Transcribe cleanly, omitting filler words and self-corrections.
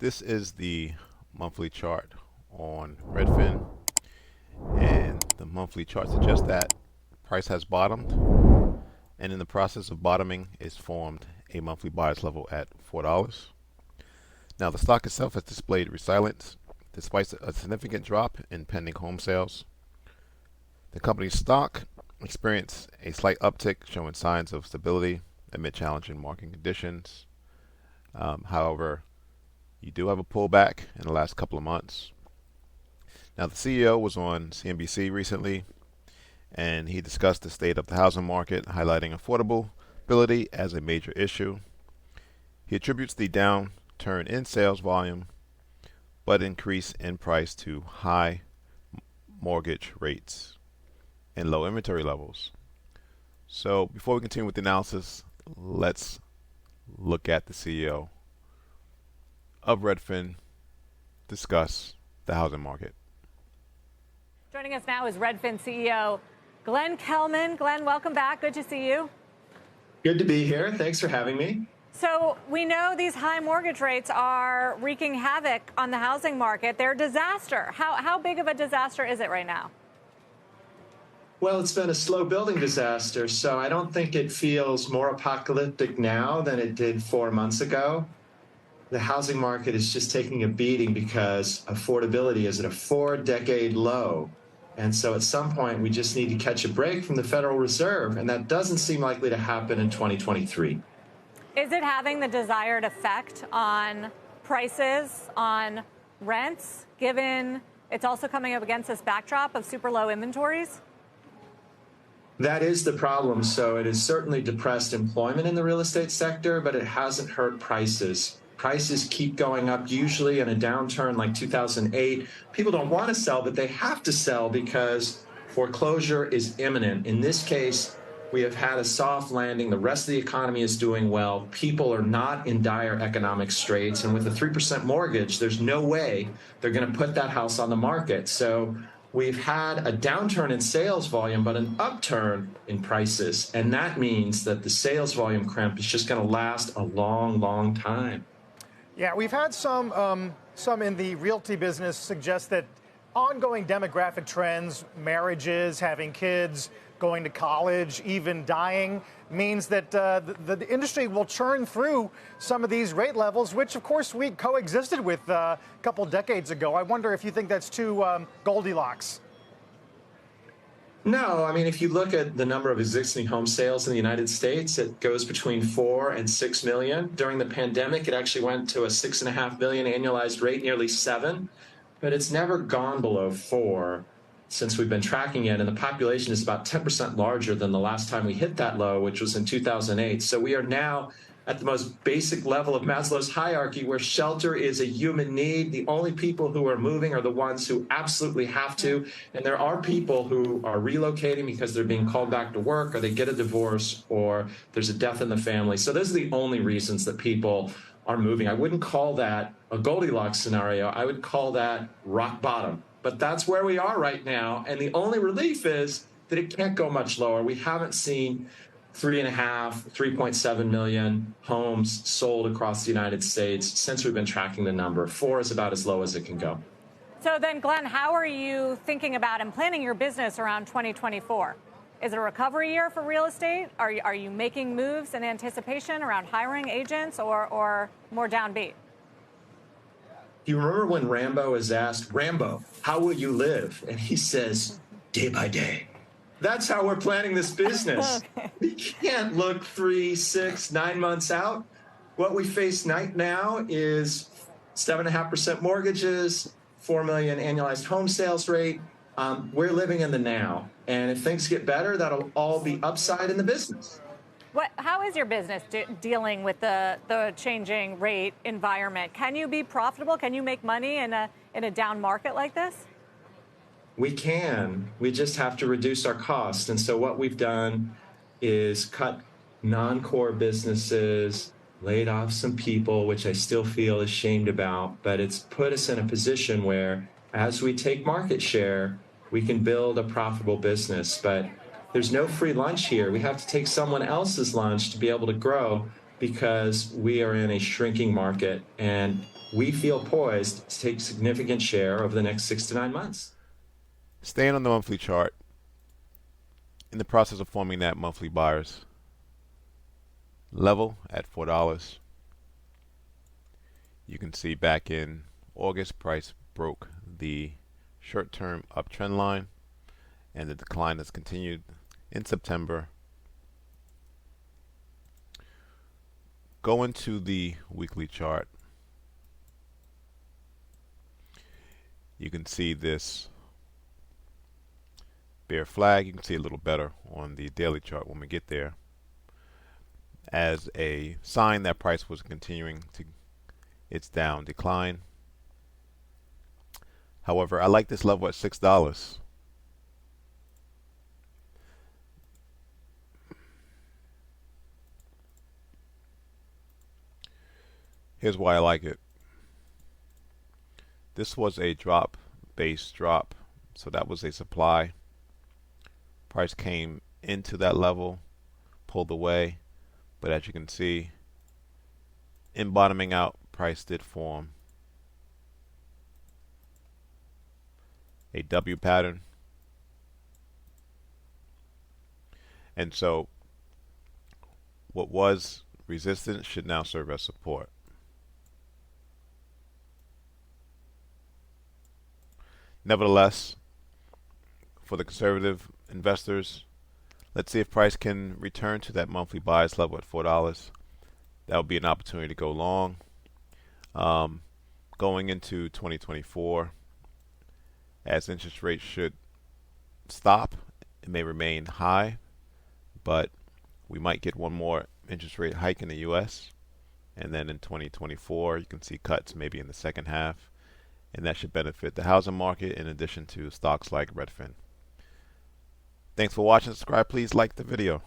This is the monthly chart on Redfin, and the monthly chart suggests that price has bottomed, and in the process of bottoming, is formed a monthly buyer's level at $4. Now, the stock itself has displayed resilience despite a significant drop in pending home sales. The company's stock experienced a slight uptick, showing signs of stability amid challenging market conditions. However, you do have a pullback in the last couple of months. Now, the CEO was on CNBC recently, and he discussed the state of the housing market, highlighting affordability as a major issue. He attributes the downturn in sales volume, but increase in price to high mortgage rates and low inventory levels. So, before we continue with the analysis, let's look at the CEO of Redfin discuss the housing market. Joining us now is Redfin CEO Glenn Kelman. Glenn, welcome back. Good to see you. Good to be here. Thanks for having me. So we know these high mortgage rates are wreaking havoc on the housing market. They're a disaster. How big of a disaster is it right now? Well, it's been a slow building disaster, so I don't think it feels more apocalyptic now than it did 4 months ago. The housing market is just taking a beating because affordability is at a 4-decade low. And so at some point, we just need to catch a break from the Federal Reserve, and that doesn't seem likely to happen in 2023. Is it having the desired effect on prices, on rents, given it's also coming up against this backdrop of super low inventories? That is the problem. So it has certainly depressed employment in the real estate sector, but it hasn't hurt prices. Prices keep going up, usually in a downturn like 2008. People don't want to sell, but they have to sell because foreclosure is imminent. In this case, we have had a soft landing. The rest of the economy is doing well. People are not in dire economic straits. And with a 3% mortgage, there's no way they're going to put that house on the market. So we've had a downturn in sales volume, but an upturn in prices. And that means that the sales volume crimp is just going to last a long, long time. Yeah, we've had some in the realty business suggest that ongoing demographic trends, marriages, having kids, going to college, even dying, means that the industry will churn through some of these rate levels, which, of course, we coexisted with a couple decades ago. I wonder if you think that's too Goldilocks. No, I mean, if you look at the number of existing home sales in the United States, it goes between 4 and 6 million. During the pandemic, it actually went to a 6.5 million annualized rate, nearly 7, but it's never gone below 4 since we've been tracking it. And the population is about 10% larger than the last time we hit that low, which was in 2008. So we are now at the most basic level of Maslow's hierarchy, where shelter is a human need. The only people who are moving are the ones who absolutely have to. And there are people who are relocating because they're being called back to work, or they get a divorce, or there's a death in the family. So those are the only reasons that people are moving. I wouldn't call that a Goldilocks scenario. I would call that rock bottom. But that's where we are right now. And the only relief is that it can't go much lower. We haven't seen 3.7 million homes sold across the United States since we've been tracking the number. 4 is about as low as it can go. So then, Glenn, how are you thinking about and planning your business around 2024? Is it a recovery year for real estate? Are you making moves in anticipation around hiring agents, or more downbeat? Do you remember when Rambo was asked, Rambo, how will you live? And he says, day by day. That's how we're planning this business. Okay. We can't look 3, 6, 9 months out. What we face right now is 7.5% mortgages, 4 million annualized home sales rate. We're living in the now. And if things get better, that'll all be upside in the business. How is your business dealing with the changing rate environment? Can you be profitable? Can you make money in a down market like this? We can. We just have to reduce our costs. And so what we've done is cut non-core businesses, laid off some people, which I still feel ashamed about. But it's put us in a position where, as we take market share, we can build a profitable business. But there's no free lunch here. We have to take someone else's lunch to be able to grow. because we are in a shrinking market and we feel poised to take significant share over the next 6 to 9 months. Staying on the monthly chart, in the process of forming that monthly buyers level at $4. You can see back in August, price broke the short-term uptrend line, and the decline has continued in September. Go into the weekly chart. You can see this bear flag. You can see a little better on the daily chart when we get there, as a sign that price was continuing to its down decline. However, I like this level at $6. Here's why I like it. This was a drop, base drop, so that was a supply. Price came into that level, pulled away, but as you can see, in bottoming out, price did form a W pattern. And so what was resistance should now serve as support. Nevertheless, for the conservative investors, let's see if price can return to that monthly bias level at $4. That would be an opportunity to go long. Going into 2024, as interest rates should stop, it may remain high, but we might get one more interest rate hike in the US, and then in 2024 you can see cuts maybe in the second half, and that should benefit the housing market in addition to stocks like Redfin. Thanks for watching. Subscribe, please like the video.